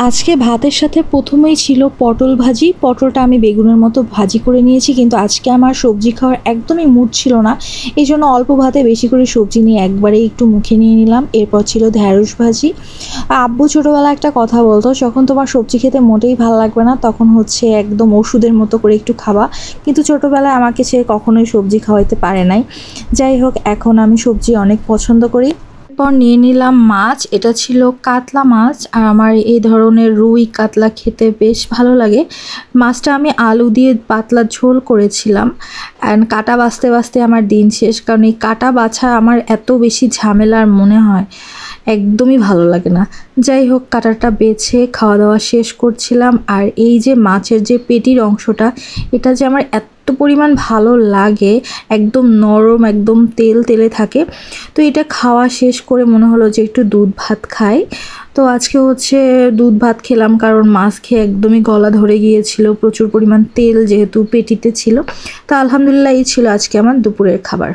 আজকে ভাতের সাথে প্রথমেই ছিল পটল ভাজি। পটলটা আমি বেগুনের মতো ভাজি করে নিয়েছি, কিন্তু আজকে আমার সবজি খাওয়ার একদমই মুড ছিল না, এই জন্য অল্প ভাতে বেশি করে সবজি নিয়ে একবারে একটু মুখে নিয়ে নিলাম। এরপর ছিল ঢ্যাঁড়স ভাজি। আব্বু ছোটোবেলায় একটা কথা বলতো, যখন তোমার সবজি খেতে মোটেই ভালো লাগবে না তখন হচ্ছে একদম ওষুধের মতো করে একটু খাওয়া, কিন্তু ছোটোবেলায় আমাকে সে কখনোই সবজি খাওয়াইতে পারে নাই। যাই হোক, এখন আমি সবজি অনেক পছন্দ করি। এরপর নিয়ে নিলাম মাছ, এটা ছিল কাতলা মাছ, আর আমার এই ধরনের রুই কাতলা খেতে বেশ ভালো লাগে। মাছটা আমি আলু দিয়ে পাতলা ঝোল করেছিলাম, অ্যান্ড কাটা বাছতে বাছতে আমার দিন শেষ, কারণ এই কাটা বাছা আমার এত বেশি ঝামেলার মনে হয়, একদমই ভালো লাগে না। যাই হোক, কাটাটা বেছে খাওয়া দাওয়া শেষ করছিলাম। আর এই যে মাছের যে পেটির অংশটা, এটা যে আমার এত পরিমাণ ভালো লাগে, একদম নরম, একদম তেল তেলে থাকে। তো এটা খাওয়া শেষ করে মনে হলো যে একটু দুধ ভাত খাই। তো আজকে হচ্ছে দুধ ভাত খেলাম, কারণ মাছ খেয়ে একদমই গলা ধরে গিয়েছিল, প্রচুর পরিমাণ তেল যেহেতু পেটিতে ছিল। তো আলহামদুলিল্লাহ, এই ছিল আজকে আমার দুপুরের খাবার।